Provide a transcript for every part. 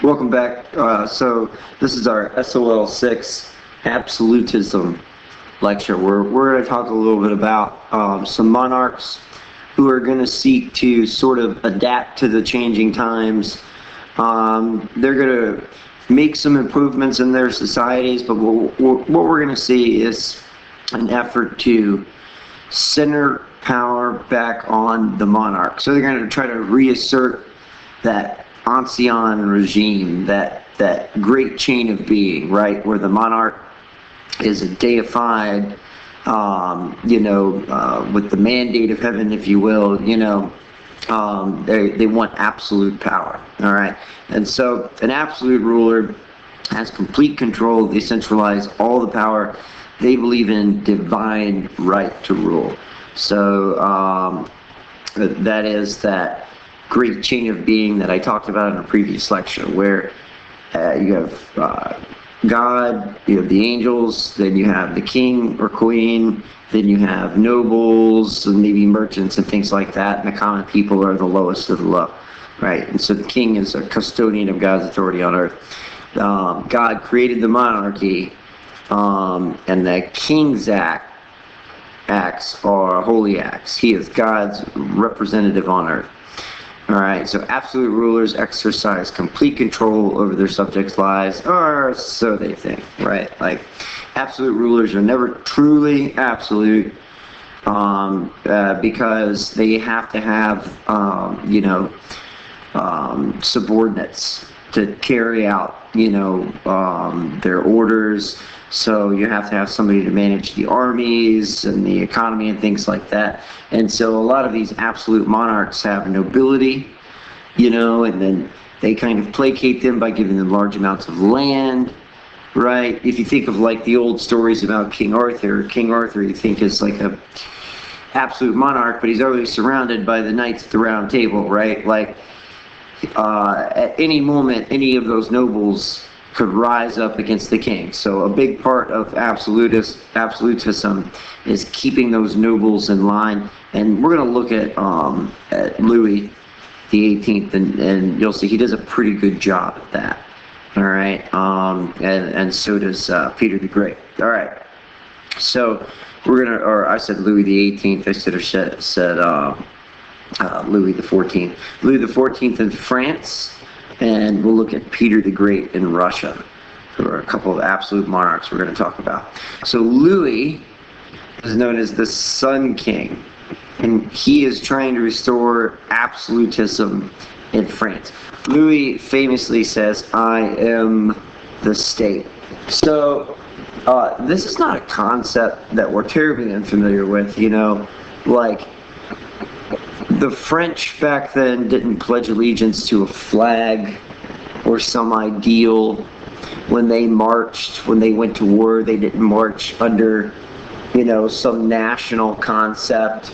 Welcome back. So this is our SOL6 Absolutism lecture. We're going to talk a little bit about some monarchs who are going to seek to sort of adapt to the changing times. They're going to make some improvements in their societies, but what we're going to see is an effort to center power back on the monarch. So they're going to try to reassert that ancien regime, that great chain of being, right, where the monarch is a deified, with the mandate of heaven, if you will, they want absolute power, all right? And so an absolute ruler has complete control. They centralize all the power. They believe in divine right to rule. So that is that great chain of being that I talked about in a previous lecture, where you have God, you have the angels, then you have the king or queen, then you have nobles and maybe merchants and things like that, and the common people are the lowest of the low, right? And so the king is a custodian of God's authority on earth. God created the monarchy, and the king's acts are holy acts. He is God's representative on earth. All right, so absolute rulers exercise complete control over their subjects' lives, or so they think, right? Like, absolute rulers are never truly absolute, because they have to have, subordinates to carry out, their orders. So you have to have somebody to manage the armies and the economy and things like that. And so a lot of these absolute monarchs have nobility, and then they kind of placate them by giving them large amounts of land, right? If you think of like the old stories about King Arthur you think is like a absolute monarch, but he's always surrounded by the knights at the round table, right? Like at any moment, any of those nobles could rise up against the king. So a big part of absolutism is keeping those nobles in line. And we're going to look at Louis the 18th, and you'll see he does a pretty good job at that. All right, and so does Peter the Great. All right, so I said Louis the 18th. I should have said Louis the 14th. Louis the 14th in France. And we'll look at Peter the Great in Russia, who are a couple of absolute monarchs we're going to talk about. So Louis is known as the Sun King, and he is trying to restore absolutism in France. Louis famously says, "I am the state." So this is not a concept that we're terribly unfamiliar with, like the French back then didn't pledge allegiance to a flag or some ideal. When they marched, when they went to war, they didn't march under, some national concept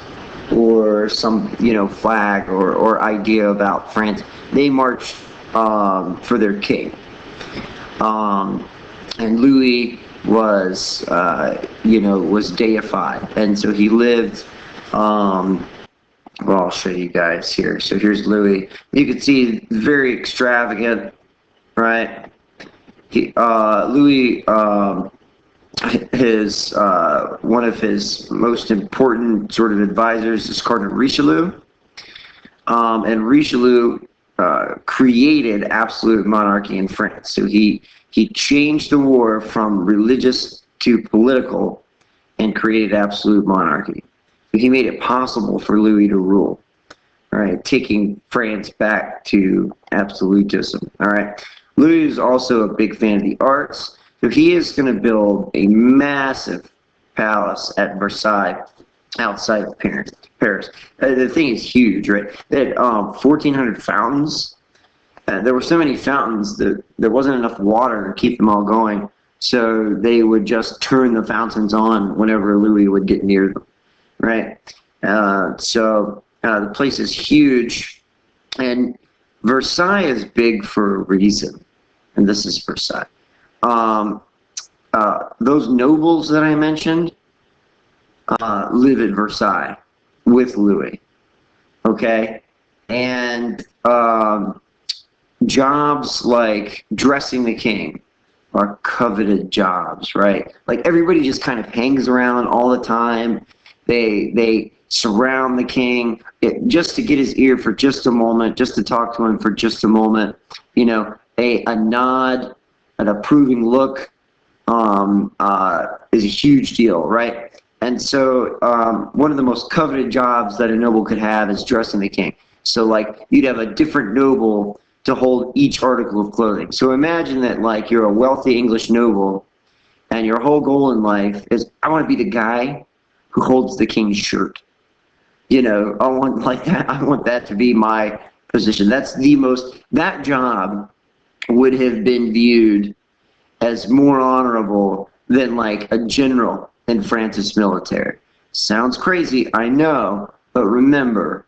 or some, flag or idea about France. They marched for their king. And Louis was, was deified. And so he lived... well, I'll show you guys here. So here's Louis. You can see very extravagant, right? Louis, one of his most important sort of advisors is Cardinal Richelieu, and Richelieu created absolute monarchy in France. So he changed the war from religious to political and created absolute monarchy. He made it possible for Louis to rule, all right, taking France back to absolutism, all right. Louis is also a big fan of the arts, so he is going to build a massive palace at Versailles outside of Paris. The thing is huge, right? They had 1,400 fountains. There were so many fountains that there wasn't enough water to keep them all going, so they would just turn the fountains on whenever Louis would get near them. Right, so the place is huge, and Versailles is big for a reason, and this is Versailles. Those nobles that I mentioned live at Versailles with Louis, okay, and jobs like dressing the king are coveted jobs, right? Like everybody just kind of hangs around all the time. They surround the king just to get his ear for just a moment, just to talk to him for just a moment. You know, a nod, an approving look is a huge deal, right? And so one of the most coveted jobs that a noble could have is dressing the king. So like you'd have a different noble to hold each article of clothing. So imagine that like you're a wealthy English noble and your whole goal in life is I want to be the guy who holds the king's shirt. You know, I want like that. I want that to be my position. That's the most, that job would have been viewed as more honorable than like a general in France's military. Sounds crazy, I know, but remember,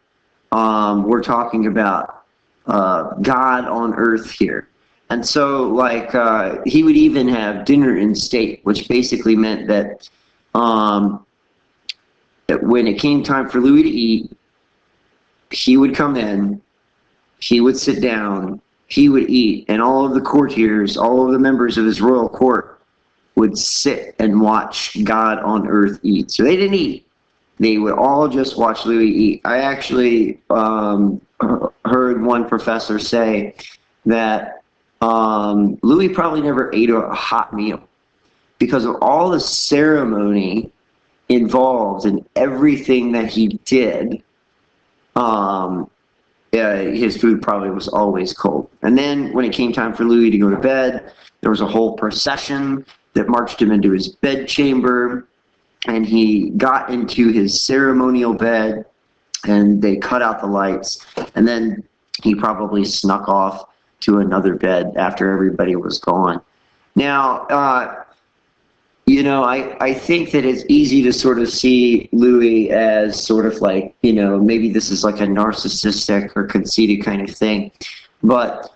we're talking about God on earth here. And so, like, he would even have dinner in state, which basically meant that when it came time for Louis to eat, he would come in, he would sit down, he would eat, and all of the courtiers, all of the members of his royal court would sit and watch God on earth eat. So they didn't eat. They would all just watch Louis eat. I actually heard one professor say that Louis probably never ate a hot meal because of all the ceremony involved in everything that he did. His food probably was always cold. And then when it came time for Louis to go to bed, there was a whole procession that marched him into his bedchamber, and he got into his ceremonial bed, and they cut out the lights, and then he probably snuck off to another bed after everybody was gone. Now, you know, I think that it's easy to sort of see Louis as sort of like, you know, maybe this is like a narcissistic or conceited kind of thing. But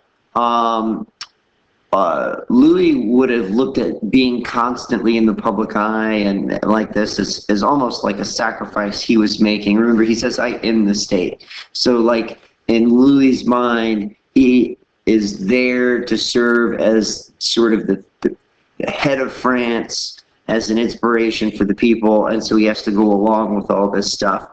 Louis would have looked at being constantly in the public eye and like this as almost like a sacrifice he was making. Remember, he says, I am the state. So like in Louis's mind, he is there to serve as sort of the head of France, as an inspiration for the people, and so he has to go along with all this stuff,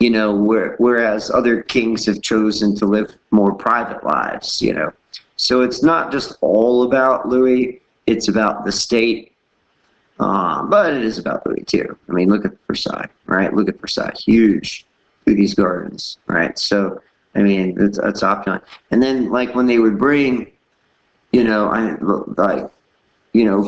you know, whereas other kings have chosen to live more private lives, you know. So it's not just all about Louis, it's about the state, but it is about Louis too. I mean, look at Versailles, right? Look at Versailles, huge, through these gardens, right? So, I mean, it's opulent. And then, like, when they would bring, you know,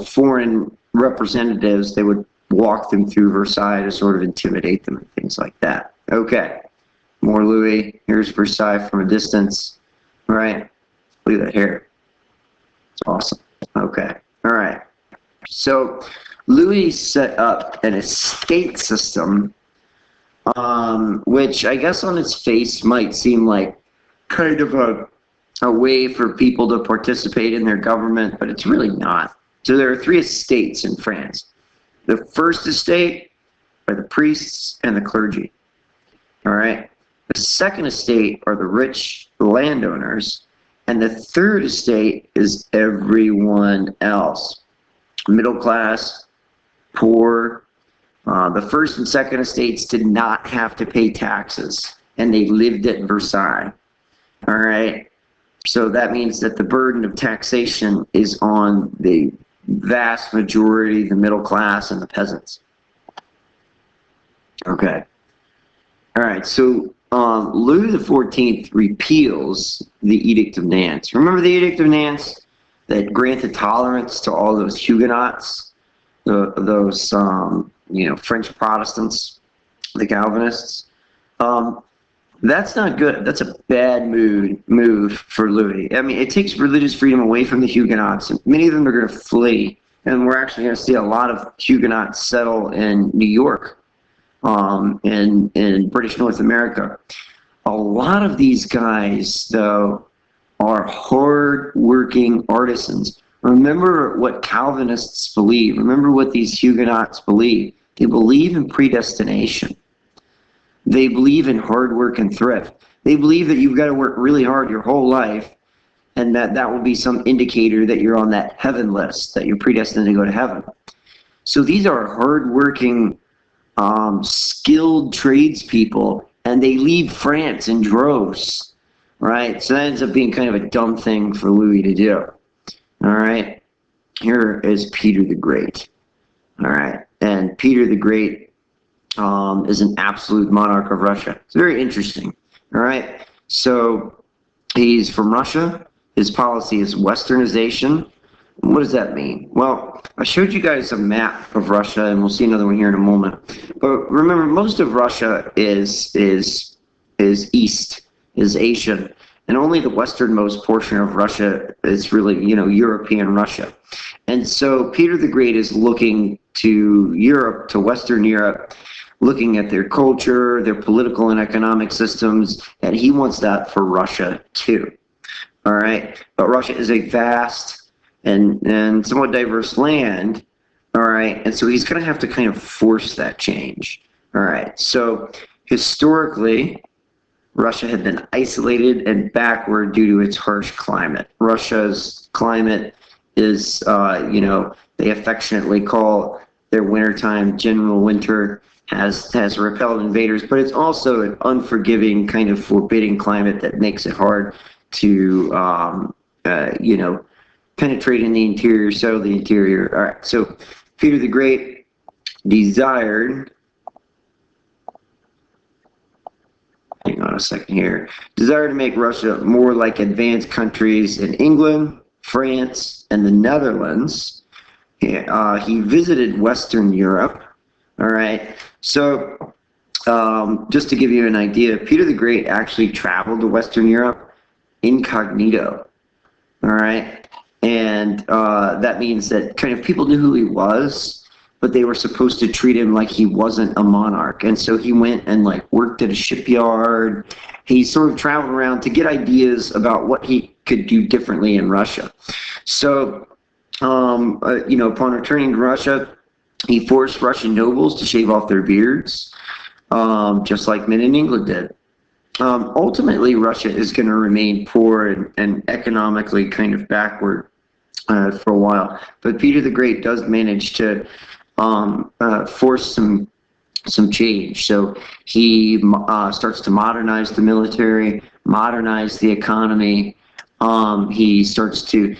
foreign representatives, they would walk them through Versailles to sort of intimidate them and things like that. Okay, more Louis. Here's Versailles from a distance, right? Look at that hair. It's awesome. Okay, all right. So Louis set up an estate system, which I guess on its face might seem like kind of a way for people to participate in their government, but it's really not. So there are 3 estates in France. The first estate are the priests and the clergy. All right. The second estate are the rich landowners. And the third estate is everyone else. Middle class, poor. The first and second estates did not have to pay taxes, and they lived at Versailles. All right. So that means that the burden of taxation is on the vast majority, the middle class, and the peasants. Okay. All right. So Louis XIV repeals the Edict of Nantes. Remember the Edict of Nantes that granted tolerance to all those Huguenots, those French Protestants, the Calvinists. That's not good. That's a bad move for Louis. I mean, it takes religious freedom away from the Huguenots, and many of them are going to flee. And we're actually going to see a lot of Huguenots settle in New York, in British North America. A lot of these guys, though, are hard-working artisans. Remember what Calvinists believe. Remember what these Huguenots believe. They believe in predestination. They believe in hard work and thrift. They believe that you've got to work really hard your whole life and that will be some indicator that you're on that heaven list, that you're predestined to go to heaven. So these are hardworking, skilled tradespeople, and they leave France in droves, right? So that ends up being kind of a dumb thing for Louis to do. All right, here is Peter the Great. All right, and Peter the Great is an absolute monarch of Russia. It's very interesting. All right, so he's from Russia. His policy is Westernization. What does that mean? Well, I showed you guys a map of Russia, and we'll see another one here in a moment. But remember, most of Russia is east, is Asian, and only the westernmost portion of Russia is really, European Russia. And so Peter the Great is looking to Europe, to Western Europe, looking at their culture, their political and economic systems, and he wants that for Russia too. All right, but Russia is a vast and somewhat diverse land, all right, and so he's going to have to kind of force that change. All right, so historically, Russia had been isolated and backward due to its harsh climate. Russia's climate is, they affectionately call their wintertime general winter, has repelled invaders, but it's also an unforgiving, kind of forbidding climate that makes it hard to, penetrate in the interior, settle the interior. All right, so Peter the Great desired, hang on a second here, desired to make Russia more like advanced countries in England, France, and the Netherlands. He visited Western Europe. All right, so just to give you an idea, Peter the Great actually traveled to Western Europe incognito. All right. And that means that kind of people knew who he was, but they were supposed to treat him like he wasn't a monarch. And so he went and worked at a shipyard. He sort of traveled around to get ideas about what he could do differently in Russia. So, upon returning to Russia, he forced Russian nobles to shave off their beards, just like men in England did. Ultimately, Russia is going to remain poor and economically kind of backward for a while. But Peter the Great does manage to force some change. So he starts to modernize the military, modernize the economy. He starts to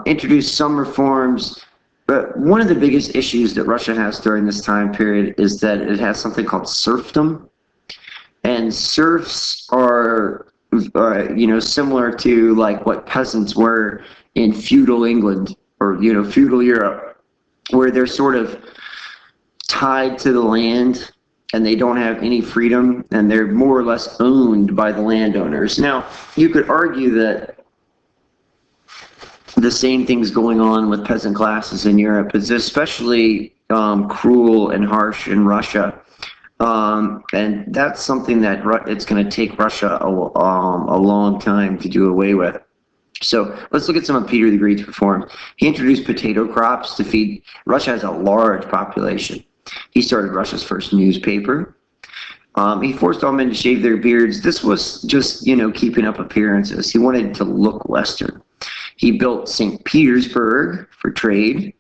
introduce some reforms. But one of the biggest issues that Russia has during this time period is that it has something called serfdom. And serfs are, similar to what peasants were in feudal England or, feudal Europe, where they're sort of tied to the land and they don't have any freedom and they're more or less owned by the landowners. Now, you could argue that the same thing's going on with peasant classes in Europe. It's especially cruel and harsh in Russia. And that's something that it's going to take Russia a long time to do away with. So let's look at some of Peter the Great's reforms. He introduced potato crops to feed. Russia has a large population. He started Russia's first newspaper. He forced all men to shave their beards. This was just, keeping up appearances. He wanted to look Western. He built St. Petersburg for trade.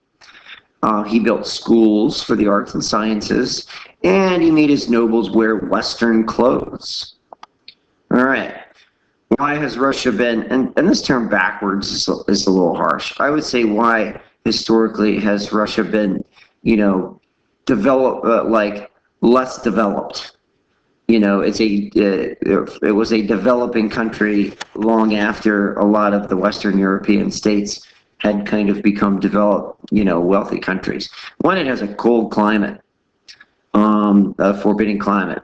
He built schools for the arts and sciences, and he made his nobles wear Western clothes. All right. Why has Russia been, and this term backwards is a little harsh. I would say why historically has Russia been, less developed? It was a developing country long after a lot of the Western European states had kind of become developed, wealthy countries. One, it has a cold climate, a forbidding climate.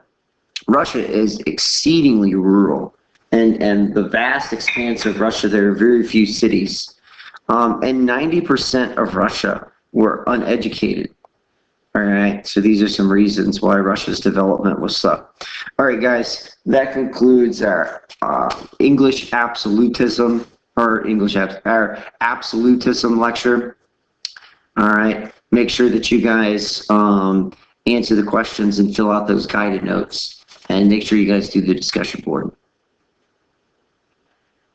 Russia is exceedingly rural, and the vast expanse of Russia, there are very few cities, and 90% of Russia were uneducated. All right, so these are some reasons why Russia's development was slow. All right, guys, that concludes our English absolutism, our absolutism lecture. All right, make sure that you guys answer the questions and fill out those guided notes, and make sure you guys do the discussion board.